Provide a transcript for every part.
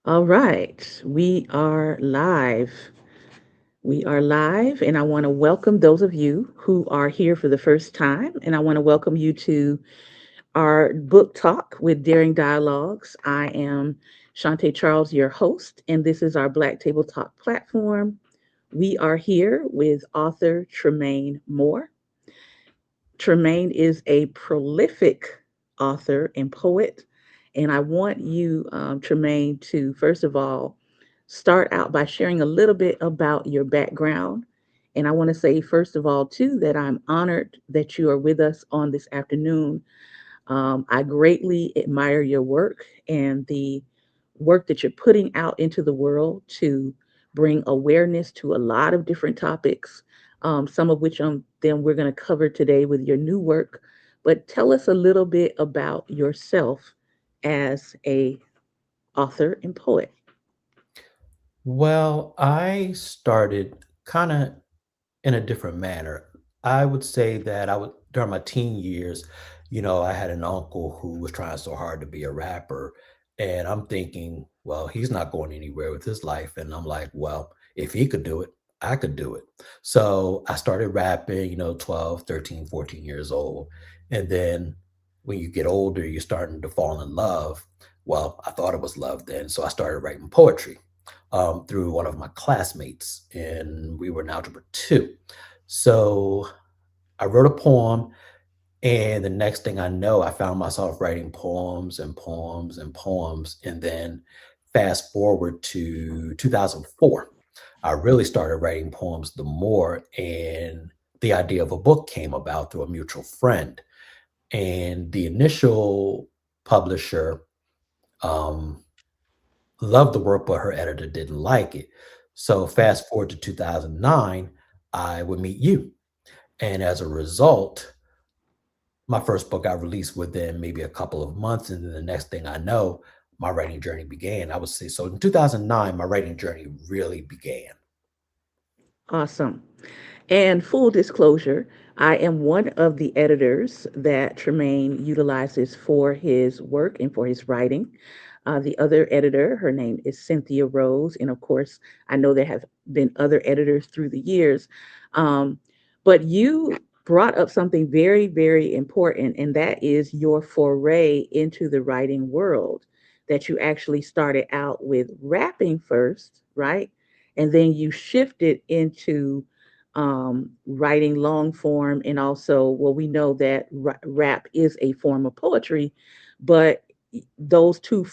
All right, we are live. We are live, and I want to welcome those of you who are here for the first time. And I want to welcome you to our book talk with Daring Dialogues. I am Shantae Charles, your host, and this is our Black Table Talk platform. We are here with author Tremayne Moore. Tremayne is a prolific author and poet. And I want you, Tremayne, to first of all start out by sharing a little bit about your background. And I want to say, first of all, too, that I'm honored that you are with us on this afternoon. I greatly admire your work and the work that you're putting out into the world to bring awareness to a lot of different topics, some of which then we're going to cover today with your new work. But tell us a little bit about yourself as a author and poet. Well, I started kind of in a different manner. I would say that during my teen years, I had an uncle who was trying so hard to be a rapper. And I'm thinking, well, he's not going anywhere with his life. And I'm like, well, if he could do it, I could do it. So I started rapping, 12, 13, 14 years old. And then when you get older, you're starting to fall in love. Well, I thought it was love then. So I started writing poetry through one of my classmates, and we were in algebra two. So I wrote a poem, and the next thing I know, I found myself writing poems and poems and poems. And then fast forward to 2004, I really started writing poems the more, and the idea of a book came about through a mutual friend. And the initial publisher, um, loved the work, but her editor didn't like it. So fast forward to 2009, I would meet you. And as a result, my first book got released within maybe a couple of months. And then the next thing I know, my writing journey began. I would say so in 2009, my writing journey really began. Awesome. And full disclosure, I am one of the editors that Tremaine utilizes for his work and for his writing. The other editor, her name is Cynthia Rose. And of course, I know there have been other editors through the years. Um, but you brought up something very, very important, and that is your foray into the writing world. That you actually started out with rapping first, right? And then you shifted into writing long form, and also, well, we know that rap is a form of poetry, but those two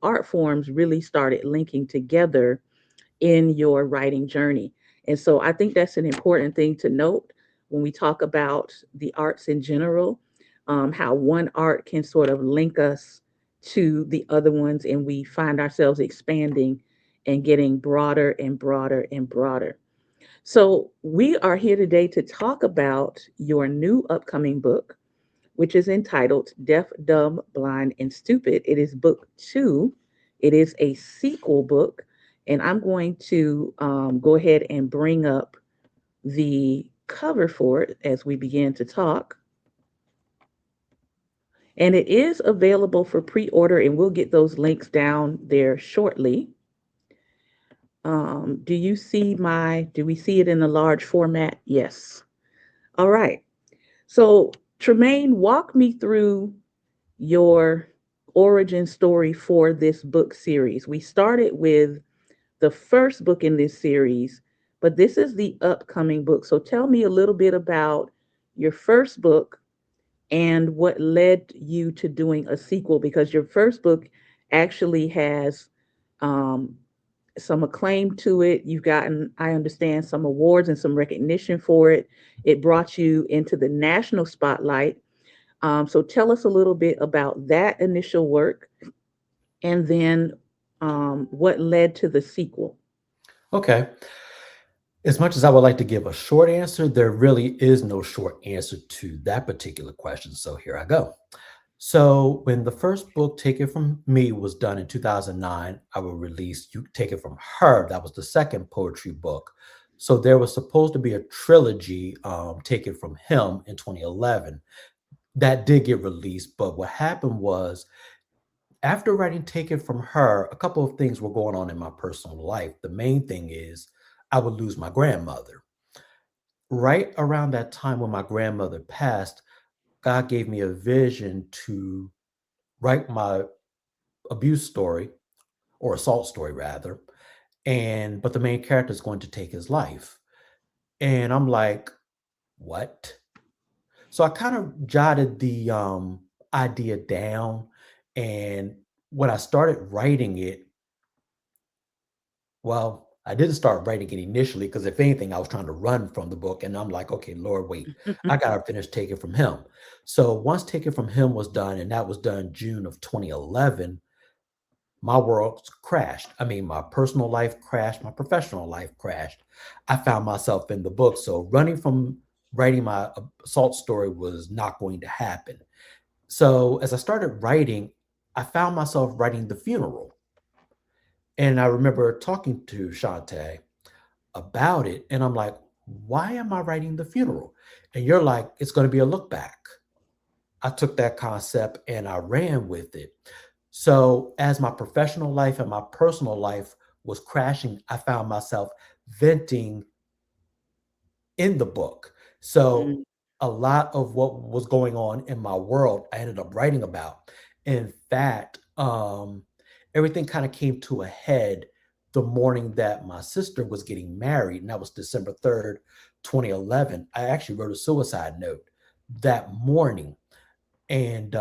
art forms really started linking together in your writing journey. And so I think that's an important thing to note when we talk about the arts in general, how one art can sort of link us to the other ones, and we find ourselves expanding and getting broader and broader and broader. So, we are here today to talk about your new upcoming book, which is entitled Deaf, Dumb, Blind, and Stupid. It is book two, it is a sequel book. And I'm going to go ahead and bring up the cover for it as we begin to talk. And it is available for pre order, and we'll get those links down there shortly. Do we see it in the large format? Yes. All right. So, Tremaine, walk me through your origin story for this book series. We started with the first book in this series, but this is the upcoming book. So, tell me a little bit about your first book and what led you to doing a sequel, because your first book actually has um, some acclaim to it. You've gotten, I understand, some awards and some recognition for it. It brought you into the national spotlight. So tell us a little bit about that initial work, and then what led to the sequel. Okay. As much as I would like to give a short answer, there really is no short answer to that particular question. So here I go. So when the first book, Take It From Me, was done in 2009, I will release You Take It From Her. That was the second poetry book. So there was supposed to be a trilogy, Take It From Him in 2011. That did get released, but what happened was After writing Taken from Her, a couple of things were going on in my personal life. The main thing is I would lose my grandmother. Right around that time when my grandmother passed, God gave me a vision to write my abuse story, or assault story rather, and but the main character is going to take his life. And I'm like, what? So I kind of jotted the idea down, and when I started writing it, well, I didn't start writing it initially because if anything, I was trying to run from the book, and I'm like, okay, Lord, wait, I gotta finish Taking From Him. So once Taking From Him was done, and that was done June of 2011, my world crashed. I mean, my personal life crashed, my professional life crashed. I found myself in the book. So running from writing my assault story was not going to happen. So as I started writing, I found myself writing the funeral. And I remember talking to Shantae about it. And I'm like, why am I writing the funeral? And you're like, it's going to be a look back. I took that concept and I ran with it. So, as my professional life and my personal life was crashing, I found myself venting in the book. So, Mm, a lot of what was going on in my world, I ended up writing about. In fact, everything kind of came to a head the morning that my sister was getting married, and that was December 3rd, 2011. I actually wrote a suicide note that morning. And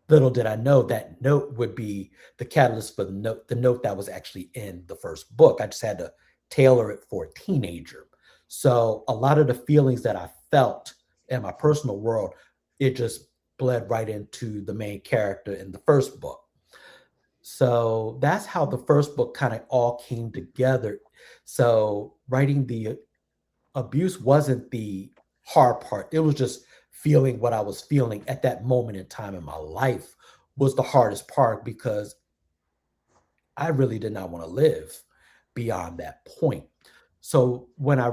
little did I know that note would be the catalyst for the note that was actually in the first book. I just had to tailor it for a teenager. So a lot of the feelings that I felt in my personal world, it just bled right into the main character in the first book. So that's how the first book kind of all came together. So writing the abuse wasn't the hard part. It was just feeling what I was feeling at that moment in time in my life was the hardest part because I really did not want to live beyond that point. So when I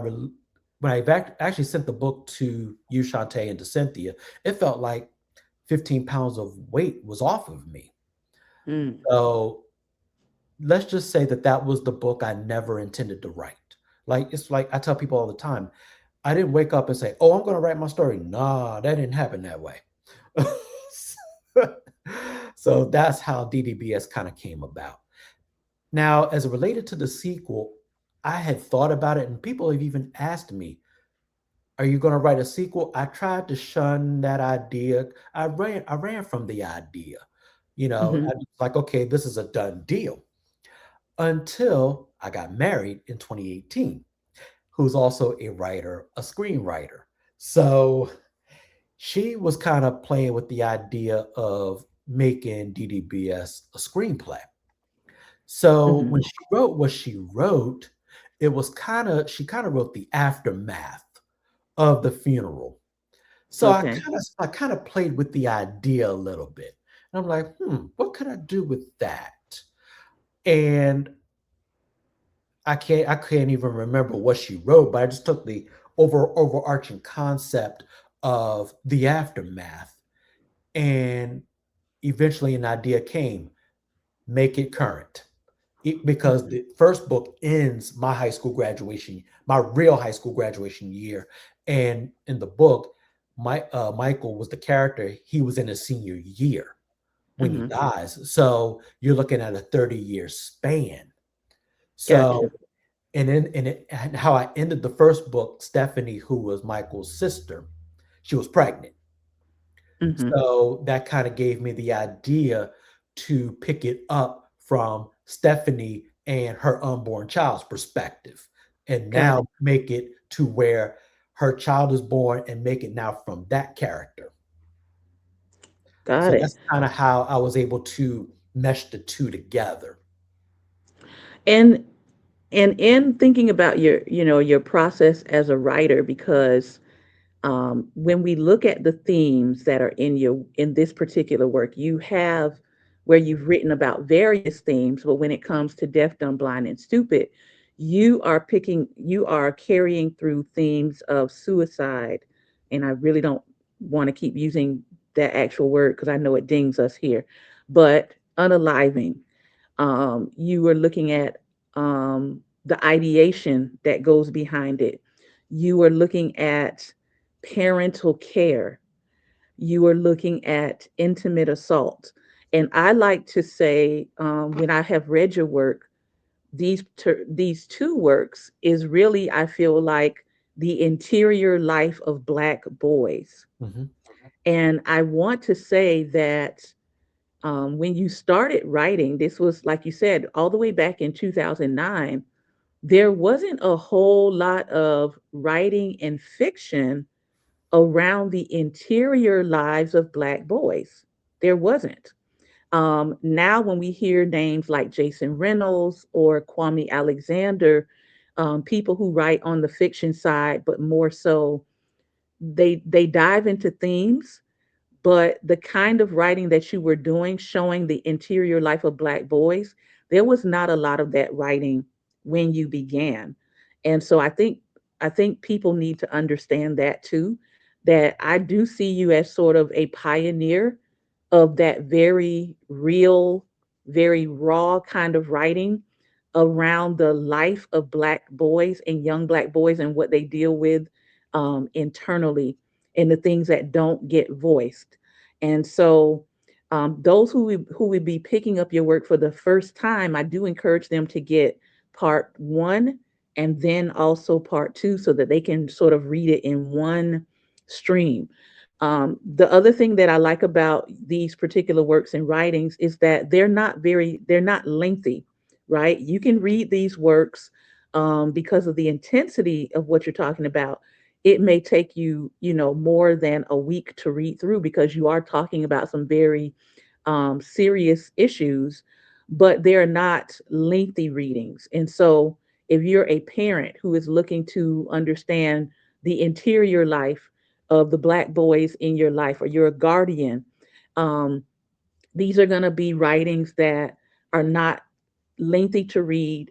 actually sent the book to you, Shantae, and to Cynthia, it felt like 15 pounds of weight was off of me. mm, So let's just say that that was the book I never intended to write. Like it's like I tell people all the time, I didn't wake up and say, "Oh, I'm going to write my story." Nah, that didn't happen that way. So that's how DDBS kind of came about. Now, as it related to the sequel, I had thought about it, and people have even asked me, "Are you going to write a sequel?" I tried to shun that idea. I ran from the idea. I mhm, was like, "Okay, this is a done deal." Until I got married in 2018, who's also a writer, a screenwriter. So she was kind of playing with the idea of making DDBS a screenplay. So mhm. when she wrote what she wrote, it was she kind of wrote the aftermath of the funeral. So Okay. I kind of played with the idea a little bit. And I'm like, what could I do with that? And I can't even remember what she wrote, but I just took the overarching concept of the aftermath, and eventually an idea came: make it current. Because Mhm, the first book ends my high school graduation, my real high school graduation year, and in the book, Michael was the character. He was in his senior year when he mhm. dies, so you're looking at a 30-year span. So Gotcha. and how I ended the first book, Stephanie, who was Michael's sister, she was pregnant. Mhm. So that kind of gave me the idea to pick it up from Stephanie and her unborn child's perspective, and Got now it. make it to where her child is born and make it now from that character. Got So it. that's kind of how I was able to mesh the two together. And in thinking about your process as a writer, because when we look at the themes that are in this particular work, you have where you've written about various themes, but when it comes to deaf, dumb, blind, and stupid, you are carrying through themes of suicide, and I really don't want to keep using that actual word because I know it dings us here, but unaliving. You are looking at the ideation that goes behind it. You are looking at parental care. You are looking at intimate assault. And I like to say, when I have read your work, these two works is really, I feel like, the interior life of Black boys. Mhm. And I want to say that when you started writing, this was, like you said, all the way back in 2009, there wasn't a whole lot of writing and fiction around the interior lives of Black boys. There wasn't. Now, when we hear names like Jason Reynolds or Kwame Alexander, people who write on the fiction side, but more so, they dive into themes, but the kind of writing that you were doing, showing the interior life of Black boys, there was not a lot of that writing when you began. And so I think people need to understand that too, that I do see you as sort of a pioneer of that very real, very raw kind of writing around the life of Black boys and young Black boys and what they deal with internally, and the things that don't get voiced. And so, those who would be picking up your work for the first time, I do encourage them to get part one and then also part two so that they can sort of read it in one stream. The other thing that I like about these particular works and writings is that they're not lengthy, right? You can read these works, because of the intensity of what you're talking about. It may take you, more than a week to read through because you are talking about some very serious issues, but they're not lengthy readings. And so, if you're a parent who is looking to understand the interior life of the Black boys in your life, or you're a guardian, um, these are going to be writings that are not lengthy to read.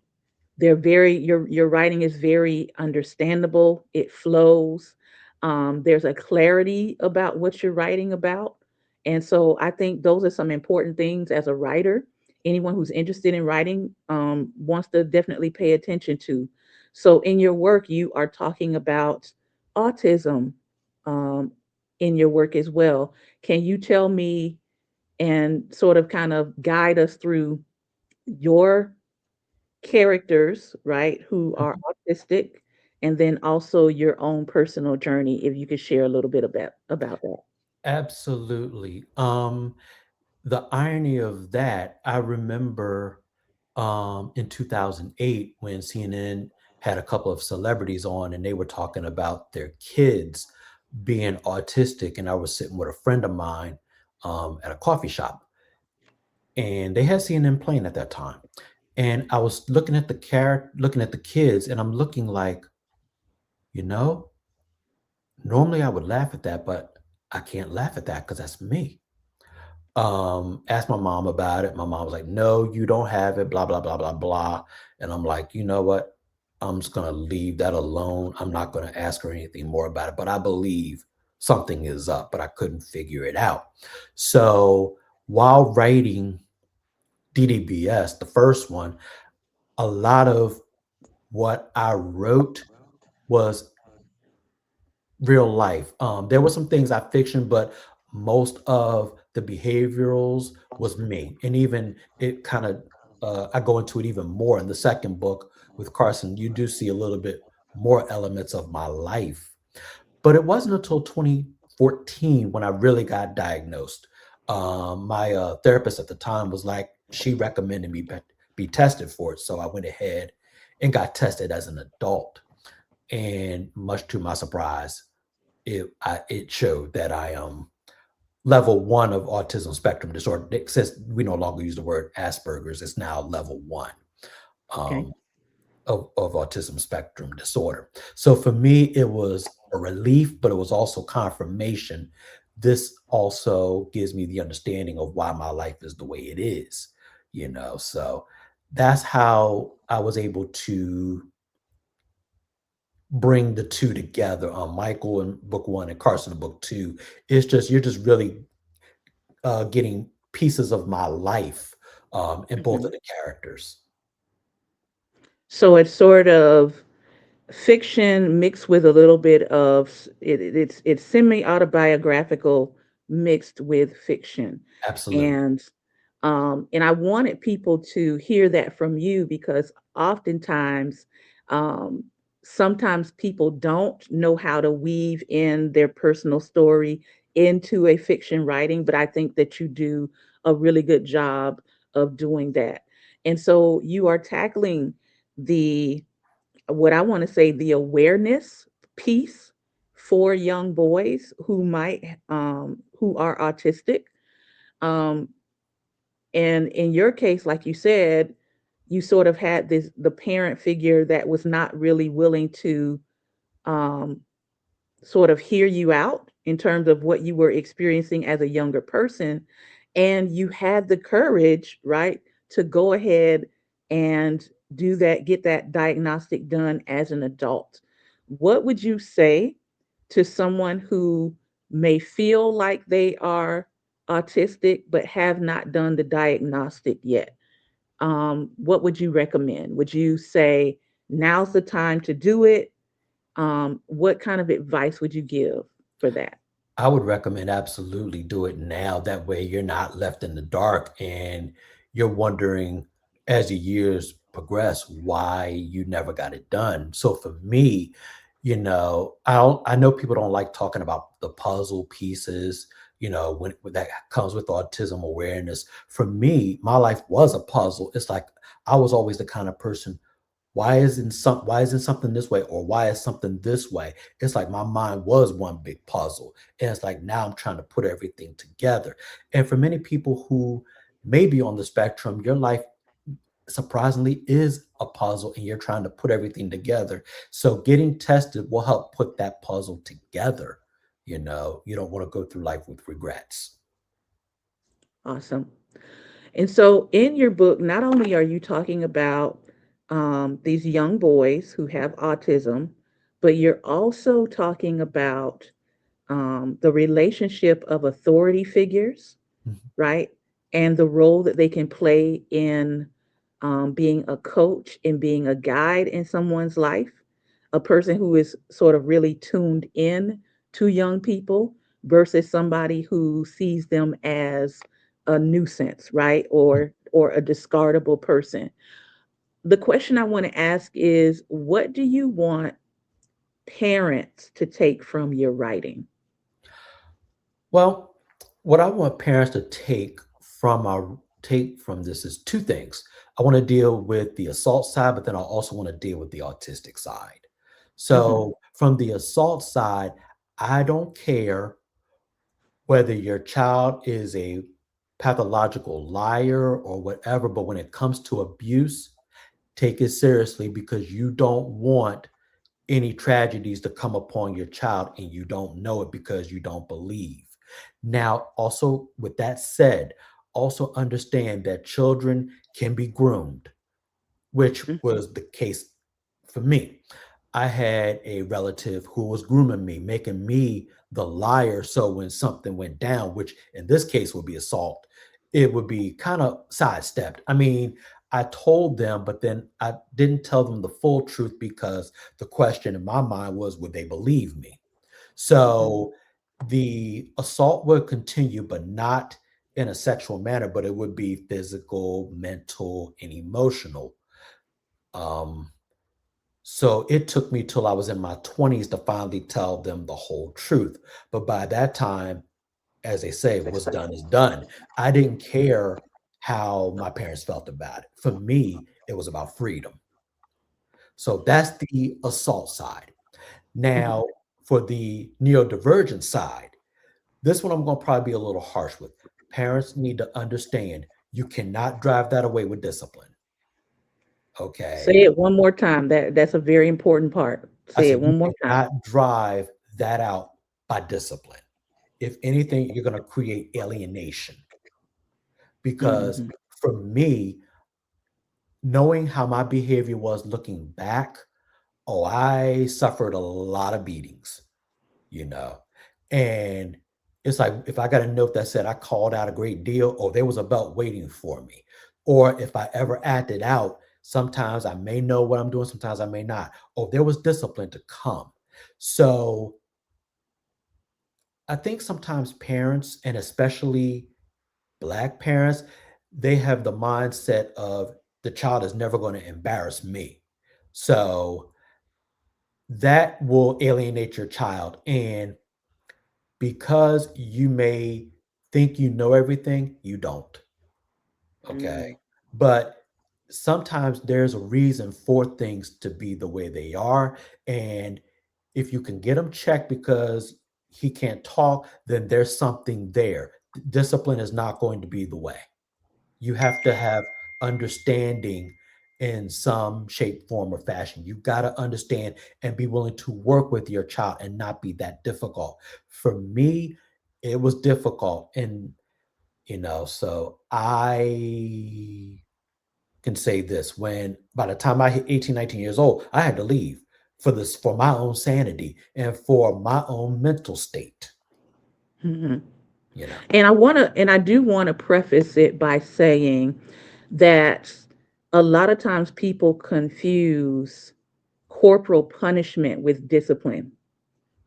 They're very your writing is very understandable. It flows. There's a clarity about what you're writing about, and so I think those are some important things as a writer. Anyone who's interested in writing wants to definitely pay attention to. So in your work, you are talking about autism um, in your work as well. Can you tell me and sort of kind of guide us through your characters, right, who are Mhm. autistic, and then also your own personal journey, if you could share a little bit about that. Absolutely. The irony of that, I remember in 2008 when CNN had a couple of celebrities on and they were talking about their kids being autistic. And I was sitting with a friend of mine at a coffee shop and they had CNN playing at that time. And I was looking at the kids, and I'm looking like, you know, normally I would laugh at that, but I can't laugh at that because that's me. Asked my mom about it. My mom was like, "No, you don't have it, blah, blah, blah, blah, blah." And I'm like, "You know what? I'm just gonna leave that alone. I'm not gonna ask her anything more about it." But I believe something is up, but I couldn't figure it out. So while writing DDBS, the first one, a lot of what I wrote was real life. There were some things I fictioned, but most of the behaviorals was me. And even it kind of, I go into it even more in the second book with Carson. You do see a little bit more elements of my life. But it wasn't until 2014 when I really got diagnosed. My therapist at the time was like, she recommended me be tested for it. So I went ahead and got tested as an adult. And much to my surprise, it showed that I am level one of autism spectrum disorder. Since we no longer use the word Asperger's, it's now level one Okay. um, of autism spectrum disorder. So for me, it was a relief, but it was also confirmation. This also gives me the understanding of why my life is the way it is, So that's how I was able to bring the two together. Michael in book one and Carson in book two. It's just you're just really getting pieces of my life in both of Mhm. the characters. So it's sort of fiction mixed with a little bit of it's semi autobiographical mixed with fiction, Absolutely. and I wanted people to hear that from you because oftentimes, um, sometimes people don't know how to weave in their personal story into a fiction writing, but I think that you do a really good job of doing that, and so you are tackling the what I want to say the awareness piece for young boys who might who are autistic. Um, and in your case, like you said, you sort of had this the parent figure that was not really willing to um, sort of hear you out in terms of what you were experiencing as a younger person. And you had the courage, right, to go ahead and do that, get that diagnostic done as an adult. What would you say to someone who may feel like they are autistic but have not done the diagnostic yet? What would you recommend? Would you say now's the time to do it? What kind of advice would you give for that? I would recommend absolutely do it now. That way you're not left in the dark and you're wondering as the years progress why you never got it done. So for me, I know people don't like talking about the puzzle pieces, when that comes with autism awareness. For me, my life was a puzzle. It's like I was always the kind of person, why isn't something this way, or why is something this way? It's like my mind was one big puzzle, and it's like now I'm trying to put everything together. And for many people who may be on the spectrum, your life surprisingly is a puzzle and you're trying to put everything together. So getting tested will help put that puzzle together. You don't want to go through life with regrets. Awesome. And so, in your book, not only are you talking about these young boys who have autism, but you're also talking about the relationship of authority figures, Mhm. right? And the role that they can play in being a coach and being a guide in someone's life, a person who is sort of really tuned in to young people versus somebody who sees them as a nuisance, right? Or a discardable person. The question I want to ask is what do you want parents to take from your writing? Well, what I want parents to take from this is two things. I want to deal with the assault side, but then I also want to deal with the autistic side. Mhm. So from the assault side, I don't care whether your child is a pathological liar or whatever, but when it comes to abuse, take it seriously because you don't want any tragedies to come upon your child and you don't know it because you don't believe. Now, also, with that said, also understand that children can be groomed, which Mhm. was the case for me. I had a relative who was grooming me, making me the liar. So when something went down, which in this case would be assault, it would be kind of sidestepped. I mean, I told them, but then I didn't tell them the full truth because the question in my mind was, would they believe me? Mhm. So the assault would continue, but not in a sexual manner, but it would be physical, mental, and emotional. Um, so it took me till I was in my 20s to finally tell them the whole truth. But by that time, as they say, what's done is done. I didn't care how my parents felt about it. For me, it was about freedom. So that's the assault side. Mhm. Now, for the neurodivergent side, this one I'm going to probably be a little harsh with. Parents need to understand you cannot drive that away with discipline. Say Okay. it one more time. That's a very important part. I Say said, it you one more time. cannot drive that out by discipline. If anything, you're going to create alienation because Mhm. for me, knowing how my behavior was looking back, oh, I suffered a lot of beatings, you know, and It's like if I got a note that said I called out a great deal, or there was a belt waiting for me, or if I ever acted out, sometimes I may know what I'm doing, sometimes I may not. Or there was discipline to come. So I think sometimes parents, and especially Black parents, they have the mindset of the child is never going to embarrass me. So that will alienate your child. And because you may think you know everything, you don't. Okay. Mm, But sometimes there's a reason for things to be the way they are. And if you can get him checked because he can't talk, then there's something there. Discipline is not going to be the way. You have to have understanding in some shape, form, or fashion. You've got to understand and be willing to work with your child and not be that difficult. For me, it was difficult. And, so I can say this: when by the time I hit 18, 19 years old, I had to leave for my own sanity and for my own mental state, mhm. you know. And I do want to preface it by saying that a lot of times people confuse corporal punishment with discipline,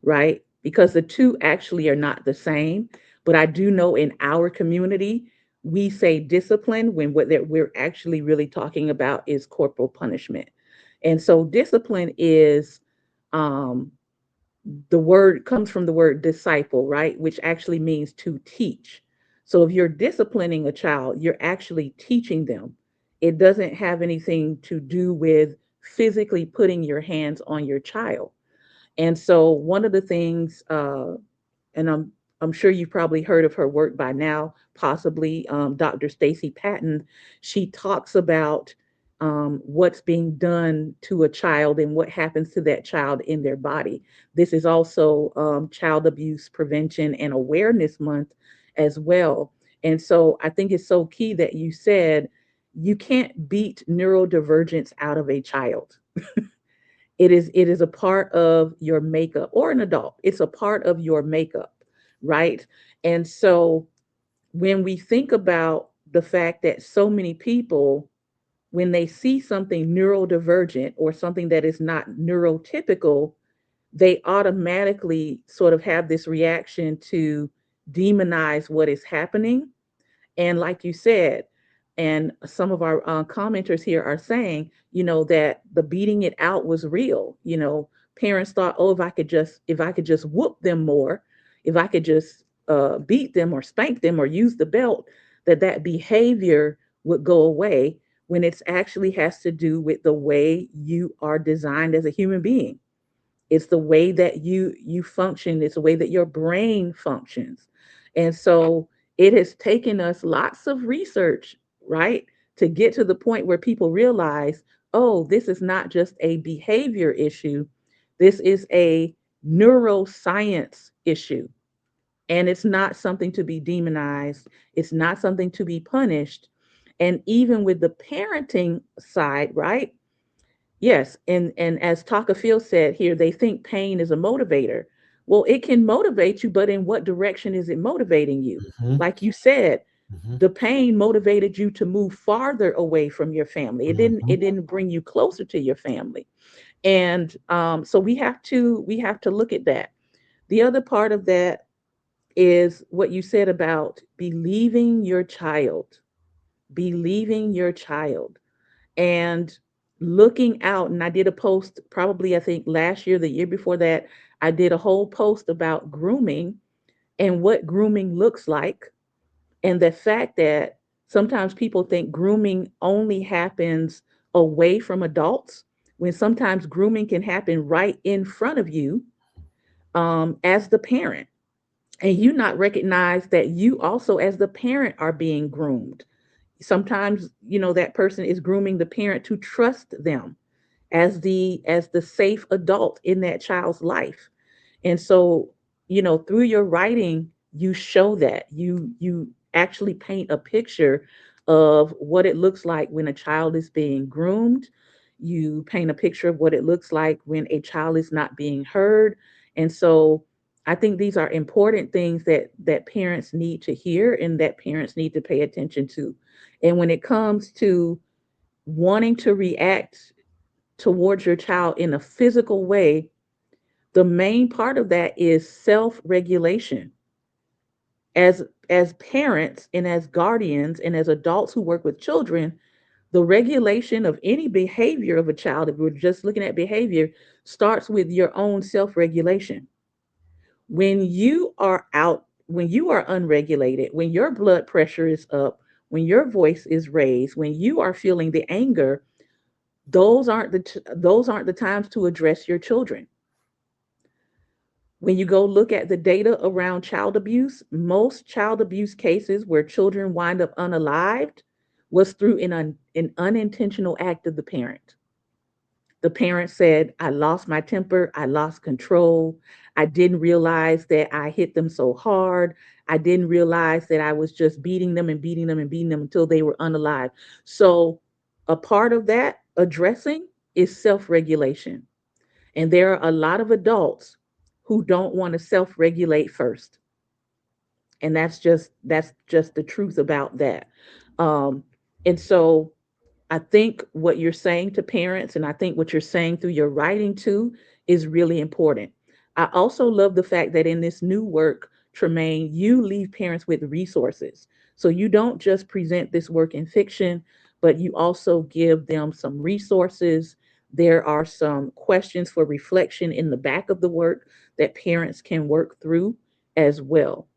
right? Because the two actually are not the same. But I do know in our community, we say discipline when what that we're actually really talking about is corporal punishment. And so discipline is um, the word comes from the word disciple, right? Which actually means to teach. So if you're disciplining a child, you're actually teaching them. It doesn't have anything to do with physically putting your hands on your child. And so one of the things, and I'm sure you've probably heard of her work by now, possibly Dr. Stacy Patton. She talks about what's being done to a child and what happens to that child in their body. This is also Child Abuse Prevention and Awareness Month as well. And so I think it's so key that you said you can't beat neurodivergence out of a child. It is a part of your makeup, or an adult. It's a part of your makeup, right? And so when we think about the fact that so many people, when they see something neurodivergent or something that is not neurotypical, they automatically sort of have this reaction to demonize what is happening. And like you said, and some of our commenters here are saying, that the beating it out was real. Parents thought, oh, if I could just whoop them more, if I could just beat them or spank them or use the belt, that behavior would go away. When it's actually has to do with the way you are designed as a human being. It's the way that you function. It's the way that your brain functions. And so it has taken us lots of research, right, to get to the point where people realize, oh, this is not just a behavior issue. This is a neuroscience issue. And it's not something to be demonized. It's not something to be punished. And even with the parenting side, right? Yes, and as Taka Field said here, they think pain is a motivator. Well, it can motivate you, but in what direction is it motivating you? Mhm, Like you said, mhm, the pain motivated you to move farther away from your family. It didn't mhm, it didn't bring you closer to your family. And so we have to look at that. The other part of that is what you said about believing your child, believing your child and looking out. And I did a post probably, I think, last year, the year before that. I did a whole post about grooming and what grooming looks like, and the fact that sometimes people think grooming only happens away from adults, when sometimes grooming can happen right in front of you, as the parent, and you not recognize that you also as the parent are being groomed. Sometimes that person is grooming the parent to trust them as the safe adult in that child's life. And so, through your writing, you show that you actually paint a picture of what it looks like when a child is being groomed. You paint a picture of what it looks like when a child is not being heard. And so I think these are important things that parents need to hear and that parents need to pay attention to. And when it comes to wanting to react towards your child in a physical way, the main part of that is self-regulation. As parents and as guardians and as adults who work with children, the regulation of any behavior of a child, if we're just looking at behavior, starts with your own self-regulation. When you are out, when you are unregulated, when your blood pressure is up, when your voice is raised, when you are feeling the anger, those aren't the times to address your children. When you go look at the data around child abuse, most child abuse cases where children wind up unalived was through an unintentional act of the parent. The parent said, I lost my temper, I lost control, I didn't realize that I hit them so hard, I didn't realize that I was just beating them and beating them and beating them until they were unalive. So, a part of that addressing is self regulation. And there are a lot of adults who don't want to self regulate first. And that's just the truth about that. Um, and so I think what you're saying to parents, and I think what you're saying through your writing too, is really important. I also love the fact that in this new work, Tremayne, you leave parents with resources. So you don't just present this work in fiction, but you also give them some resources. There are some questions for reflection in the back of the work that parents can work through as well.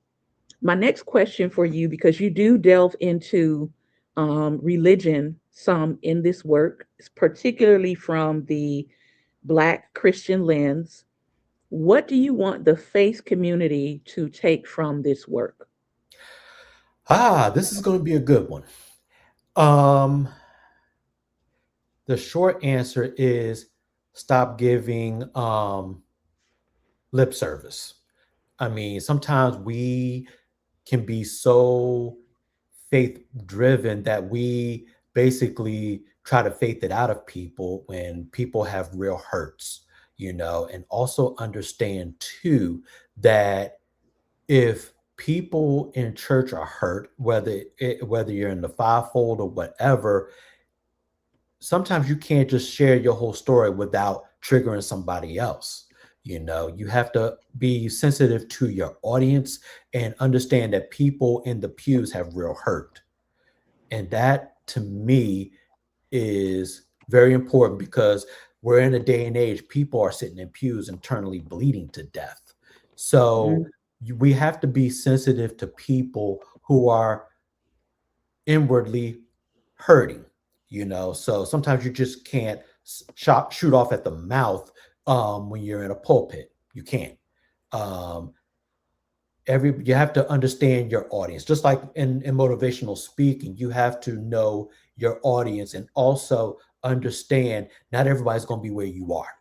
My next question for you, because you do delve into religion some in this work, particularly from the Black Christian lens, what do you want the faith community to take from this work? This is going to be a good one. Um, the short answer is stop giving lip service. I mean, sometimes we can be so faith driven that we basically try to faith it out of people when people have real hurts, and also understand too that if people in church are hurt, whether you're in the fivefold or whatever, sometimes you can't just share your whole story without triggering somebody else. You have to be sensitive to your audience and understand that people in the pews have real hurt. And that to me is very important because we're in a day and age, people are sitting in pews internally bleeding to death. So Mm. we have to be sensitive to people who are inwardly hurting, so sometimes you just can't shoot off at the mouth when you're in a pulpit. You can't. um, you have to understand your audience, just like in motivational speaking. You have to know your audience and also understand not everybody's going to be where you are.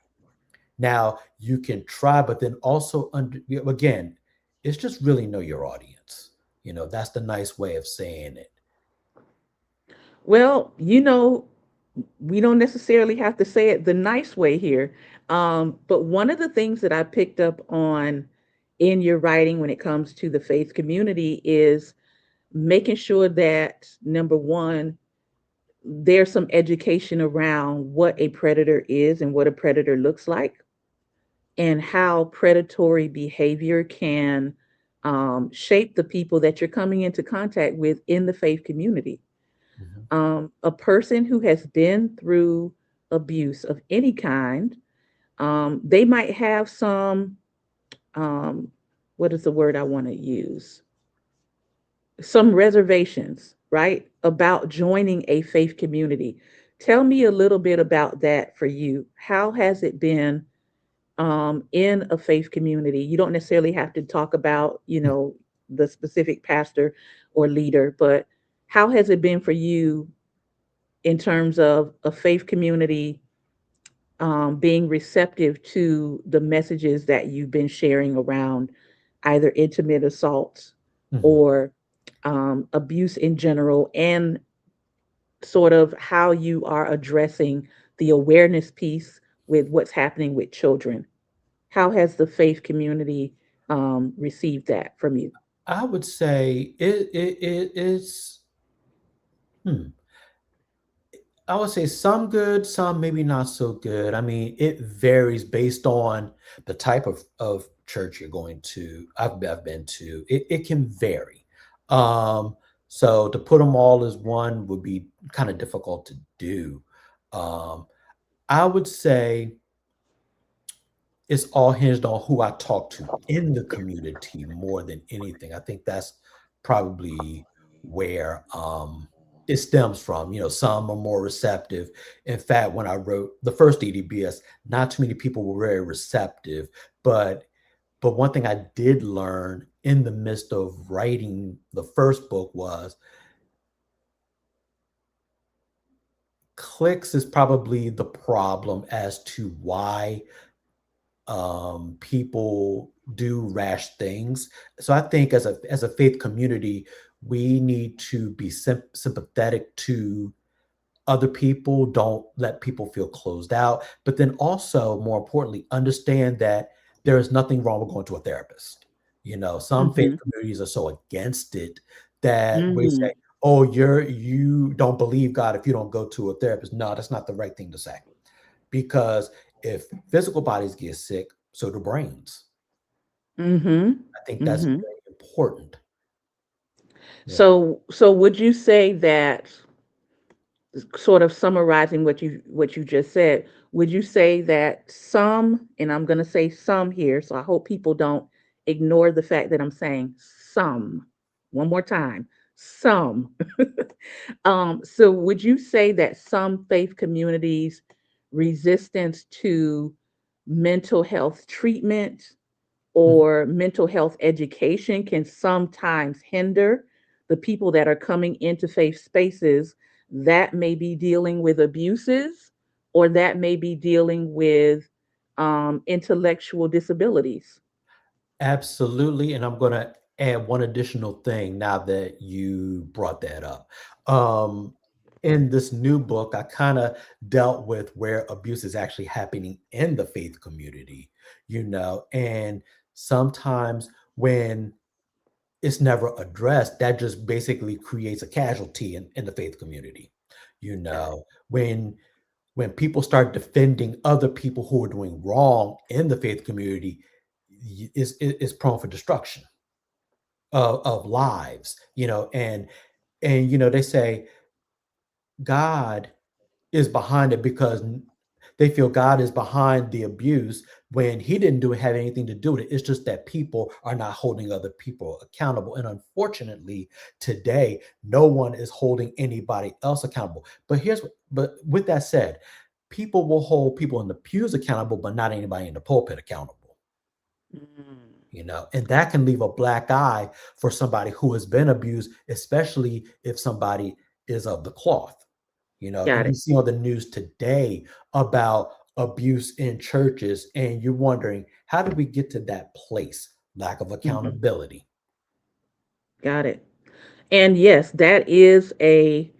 Now you can try, but then also again, it's just really know your audience. That's the nice way of saying it. Well, we don't necessarily have to say it the nice way here. But one of the things that I picked up on in your writing when it comes to the faith community is making sure that number one, there's some education around what a predator is and what a predator looks like, and how predatory behavior can shape the people that you're coming into contact with in the faith community. Mhm. A person who has been through abuse of any kind, they might have some, um, what is the word I want to use? Some reservations, right, about joining a faith community. Tell me a little bit about that for you. How has it been in a faith community? You don't necessarily have to talk about, the specific pastor or leader, but how has it been for you in terms of a faith community being receptive to the messages that you've been sharing around either intimate assaults Mhm. or abuse in general, and sort of how you are addressing the awareness piece with what's happening with children? How has the faith community received that from you? I would say it is. Hmm. I would say some good, some maybe not so good. I mean, it varies based on the type of church you're going to. I've been to. It can vary. Um, so to put them all as one would be kind of difficult to do. Um, I would say it's all hinged on who I talk to in the community more than anything. I think that's probably where it stems from. You know, some are more receptive. In fact, when I wrote the first EDBS, not too many people were very receptive. But one thing I did learn in the midst of writing the first book was clicks is probably the problem as to why people do rash things. So I think as a faith community, we need to be sympathetic to other people. Don't let people feel closed out. But then also, more importantly, understand that there is nothing wrong with going to a therapist. You know, some faith Mm-hmm. communities are so against it that we say, Mm-hmm. "Oh, you don't believe God if you don't go to a therapist." No, that's not the right thing to say because if physical bodies get sick, so do brains. Mm-hmm. I think that's Mm-hmm. very important. Yeah. So would you say that, sort of summarizing what you just said, would you say that some, and I'm going to say some here, so I hope people don't ignore the fact that I'm saying some, one more time, some. So would you say that some faith communities resistance to mental health treatment Mhm. or mental health education can sometimes hinder the people that are coming into faith spaces that may be dealing with abuses or that may be dealing with intellectual disabilities? Absolutely. And I'm going to add one additional thing now that you brought that up. Um, in this new book, I kind of dealt with where abuse is actually happening in the faith community, and sometimes when it's never addressed, that just basically creates a casualty in the faith community. You Got it. know, when people start defending other people who are doing wrong in the faith community, is prone for destruction of lives. They say God is behind it because they feel God is behind the abuse when he didn't do have anything to do with it. It's just that people are not holding other people accountable. And unfortunately, today, no one is holding anybody else accountable. But with that said, people will hold people in the pews accountable, but not anybody in the pulpit accountable. Mm, And that can leave a black eye for somebody who has been abused, especially if somebody is of the cloth. And got we it. see on the news today about abuse in churches, and you're wondering, how did we get to that place? Lack of Hmm. accountability. Got it. And yes, that is a,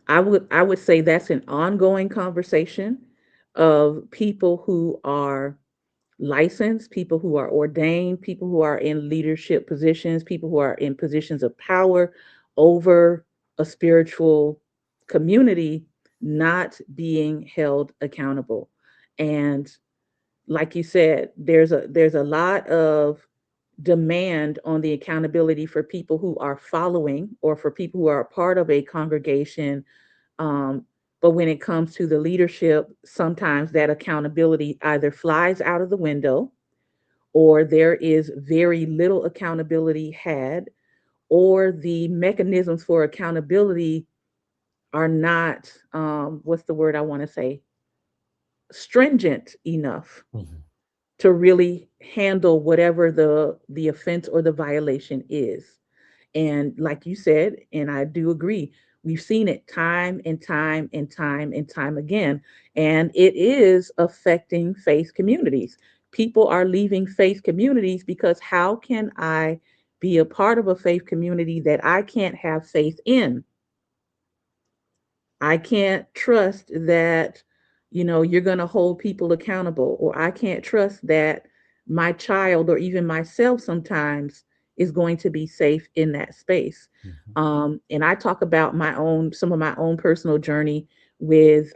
I would say that's an ongoing conversation of people who are licensed, people who are ordained, people who are in leadership positions, people who are in positions of power over a spiritual community not being held accountable. And like you said, there's a lot of demand on the accountability for people who are following or for people who are a part of a congregation. um, but when it comes to the leadership, sometimes that accountability either flies out of the window or there is very little accountability had, or the mechanisms for accountability are not, what's the word I want to say, stringent enough Mhm. to really handle whatever the offense or the violation is. And like you said, and I do agree, we've seen it time and time and time and time again. And it is affecting faith communities. People are leaving faith communities because how can I be a part of a faith community that I can't have faith in? I can't trust that, you're going to hold people accountable, or I can't trust that my child or even myself sometimes is going to be safe in that space. Mhm. And I talk about some of my own personal journey with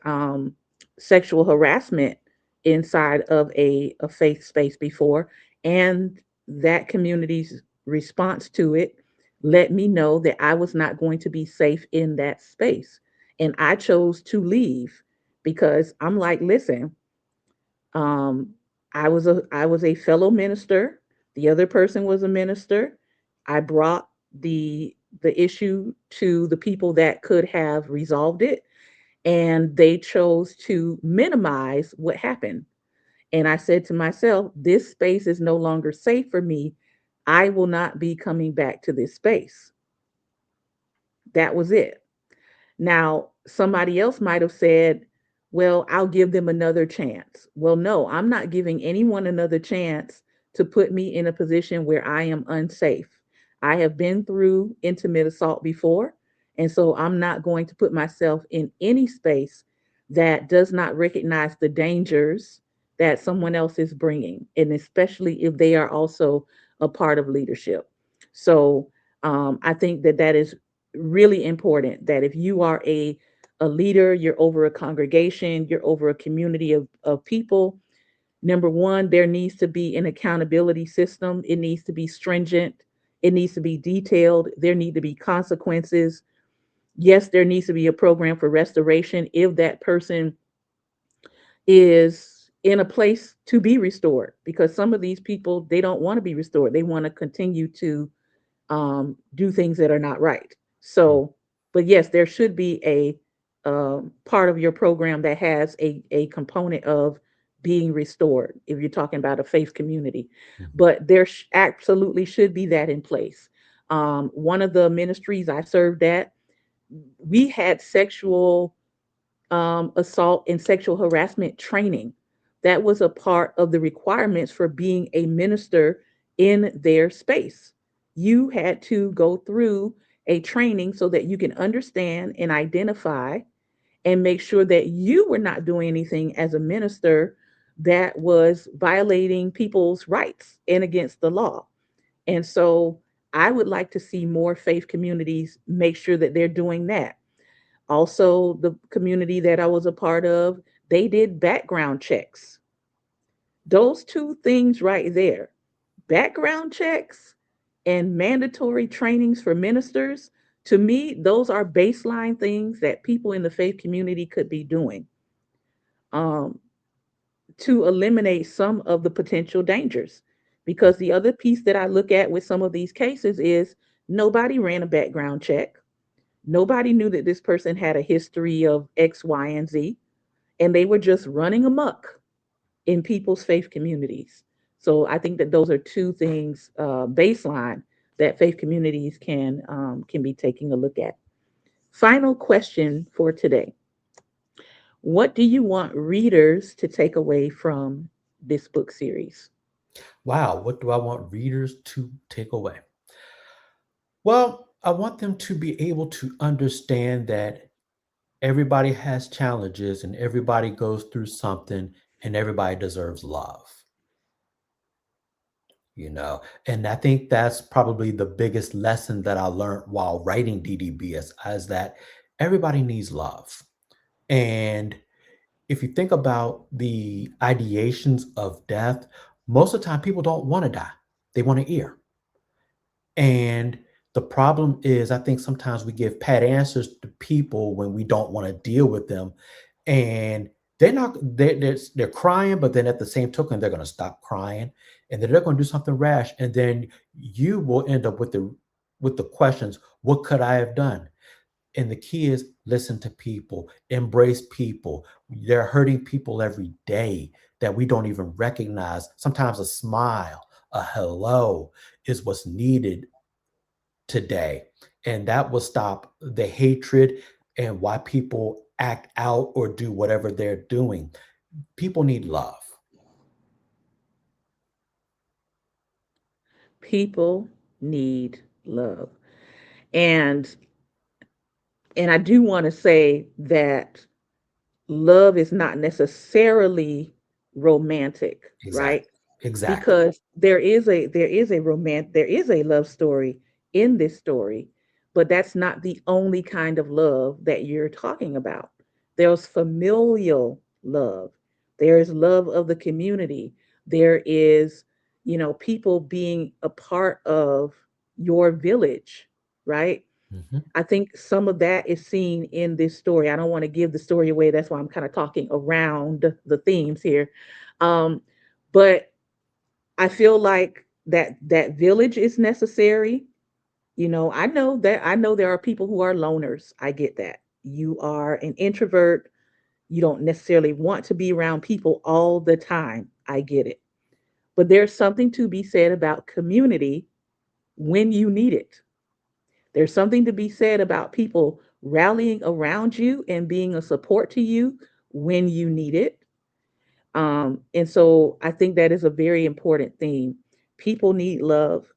sexual harassment inside of a faith space before, and that community's response to it let me know that I was not going to be safe in that space. And I chose to leave because I'm like, listen, um, I was a fellow minister. The other person was a minister. I brought the issue to the people that could have resolved it, and they chose to minimize what happened. And I said to myself, this space is no longer safe for me. I will not be coming back to this space. That was it. Now, somebody else might have said, well, I'll give them another chance. Well, no, I'm not giving anyone another chance to put me in a position where I am unsafe. I have been through intimate assault before, and so I'm not going to put myself in any space that does not recognize the dangers that someone else is bringing, and especially if they are also a part of leadership. So I think that that is really important, that if you are a leader, you're over a congregation, you're over a community of people, number one, there needs to be an accountability system. It needs to be stringent. It needs to be detailed. There need to be consequences. Yes, there needs to be a program for restoration if that person is in a place to be restored, because some of these people, they don't want to be restored. They want to continue to do things that are not right. So, but yes, there should be a part of your program that has a component of being restored if you're talking about a faith community. Mhm. But there absolutely should be that in place. One of the ministries I served at, we had sexual assault and sexual harassment training. That was a part of the requirements for being a minister in their space. You had to go through a training so that you can understand and identify and make sure that you were not doing anything as a minister that was violating people's rights and against the law. And so I would like to see more faith communities make sure that they're doing that. Also, the community that I was a part of, they did background checks. Those two things right there, background checks and mandatory trainings for ministers, to me, those are baseline things that people in the faith community could be doing um, to eliminate some of the potential dangers. Because the other piece that I look at with some of these cases is nobody ran a background check. Nobody knew that this person had a history of X, Y, and Z, and they were just running amok in people's faith communities. So I think that those are two things, baseline, that faith communities can be taking a look at. Final question for today: what do you want readers to take away from this book series? Wow, what do I want readers to take away? Well, I want them to be able to understand that everybody has challenges and everybody goes through something and everybody deserves love, you know? And I think that's probably the biggest lesson that I learned while writing DDBS is that everybody needs love. And if you think about the ideations of death, most of the time people don't want to die. They want to hear. And the problem is, I think sometimes we give pat answers to people when we don't want to deal with them, and they're crying, but then at the same token, they're going to stop crying, and then they're going to do something rash, and then you will end up with the questions, "What could I have done?" And the key is listen to people, embrace people. They're hurting people every day that we don't even recognize. Sometimes a smile, a hello is what's needed today. And that will stop the hatred and why people act out or do whatever they're doing. People need love. People need love. And I do want to say that love is not necessarily romantic, Exactly. right? Exactly. because there is a love story in this story, but that's not the only kind of love that you're talking about. There's familial love, there is love of the community, there is, people being a part of your village, right? Mhm. I think some of that is seen in this story. I don't want to give the story away, that's why I'm kind of talking around the themes here. um but I feel like that village is necessary. I know there are people who are loners. I get that. You are an introvert. You don't necessarily want to be around people all the time. I get it. But there's something to be said about community when you need it. There's something to be said about people rallying around you and being a support to you when you need it. And so I think that is a very important theme. People need love.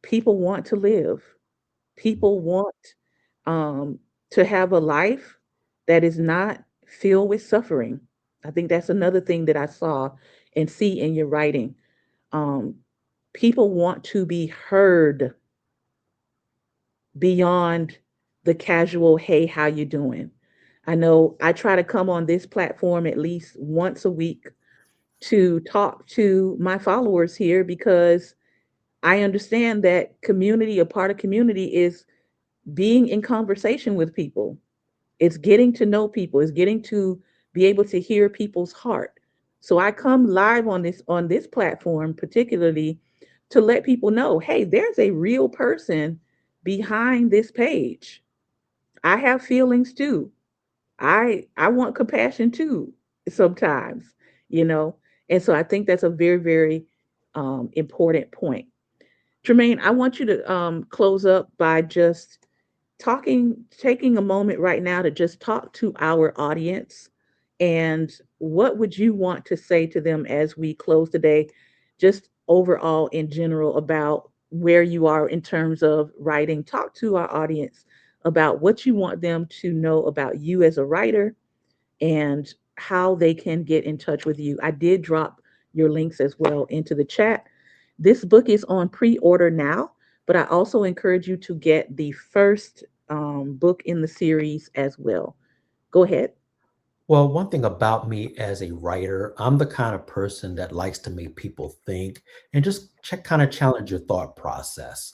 People want to live. People want um, to have a life that is not filled with suffering. I think that's another thing that I saw and see in your writing. Um, People want to be heard beyond the casual, hey, how you doing? I know I try to come on this platform at least once a week to talk to my followers here because I understand that community, a part of community is being in conversation with people. It's getting to know people, it's getting to be able to hear people's heart. So I come live on this platform particularly to let people know, hey, there's a real person behind this page. I have feelings too. I want compassion too sometimes, you know. And so I think that's a very, very important point. Tremaine, I want you to close up by just taking a moment right now to just talk to our audience. And what would you want to say to them as we close today, just overall in general about where you are in terms of writing? Talk to our audience about what you want them to know about you as a writer and how they can get in touch with you. I did drop your links as well into the chat. This book is on pre order now, but I also encourage you to get the first book in the series as well. Go ahead. Well, one thing about me as a writer, I'm the kind of person that likes to make people think and just check, kind of challenge your thought process.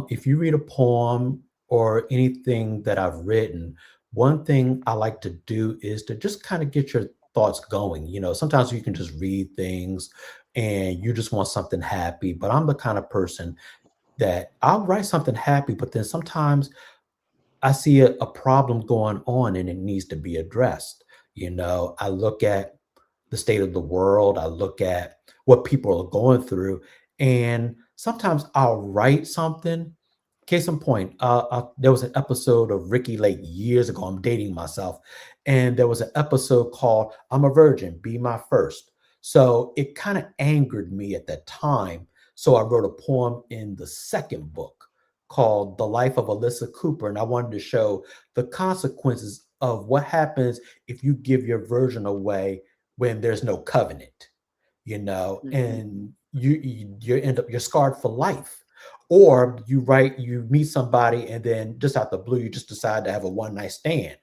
If you read a poem or anything that I've written, one thing I like to do is to just kind of get your thoughts going. Sometimes you can just read things and you just want something happy, but I'm the kind of person that I'll write something happy, but then sometimes I see a problem going on and it needs to be addressed. I look at the state of the world, I look at what people are going through, and sometimes I'll write something. Case in point, there was an episode of Ricky Lake years ago. I'm dating myself, and there was an episode called "I'm a Virgin, Be My First." So it kind of angered me at that time. So I wrote a poem in the second book called The Life of Alyssa Cooper. And I wanted to show the consequences of what happens if you give your version away when there's no covenant, Mhm. and you end up, you're scarred for life. Or you meet somebody and then just out the blue, you just decide to have a one night stand.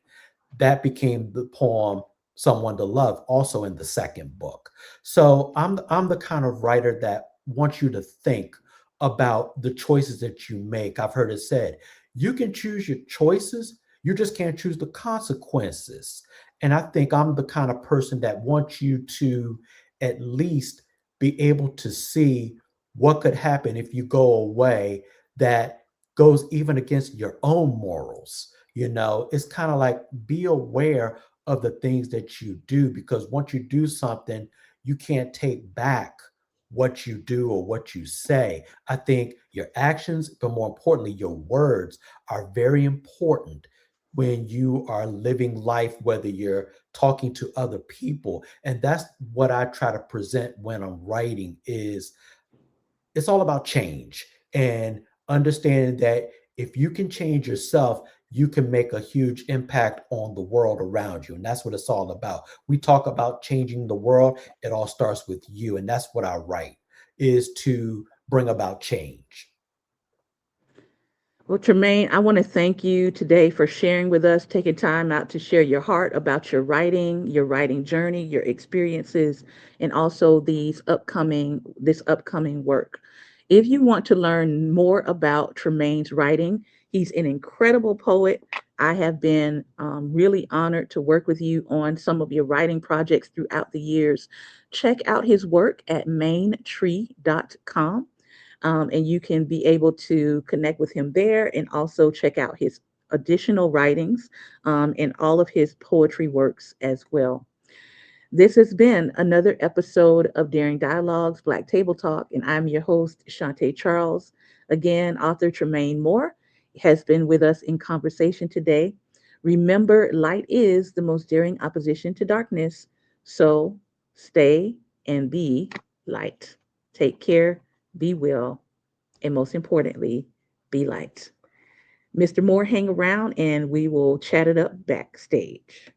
That became the poem "Someone to Love," also in the second book. So I'm the kind of writer that wants you to think about the choices that you make. I've heard it said, you can choose your choices, you just can't choose the consequences. And I think I'm the kind of person that wants you to at least be able to see what could happen if you go away that goes even against your own morals. It's kind of like, be aware of the things that you do, because once you do something, you can't take back what you do or what you say. I think your actions, but more importantly, your words are very important when you are living life, whether you're talking to other people. And that's what I try to present when I'm writing is it's all about change and understanding that if you can change yourself, you can make a huge impact on the world around you. And that's what it's all about. We talk about changing the world, it all starts with you. And that's what I write, is to bring about change. Well, Tremaine, I want to thank you today for sharing with us, taking time out to share your heart about your writing journey, your experiences, and also this upcoming work. If you want to learn more about Tremaine's writing, he's an incredible poet. I have been really honored to work with you on some of your writing projects throughout the years. Check out his work at maintree.com, and you can be able to connect with him there and also check out his additional writings and all of his poetry works as well. This has been another episode of Daring Dialogues Black Table Talk, and I'm your host, Shantae Charles. Again, author Tremayne Moore has been with us in conversation today. Remember, light is the most daring opposition to darkness, so stay and be light. Take care, be well, and most importantly, be light. Mr. Moore, hang around and we will chat it up backstage.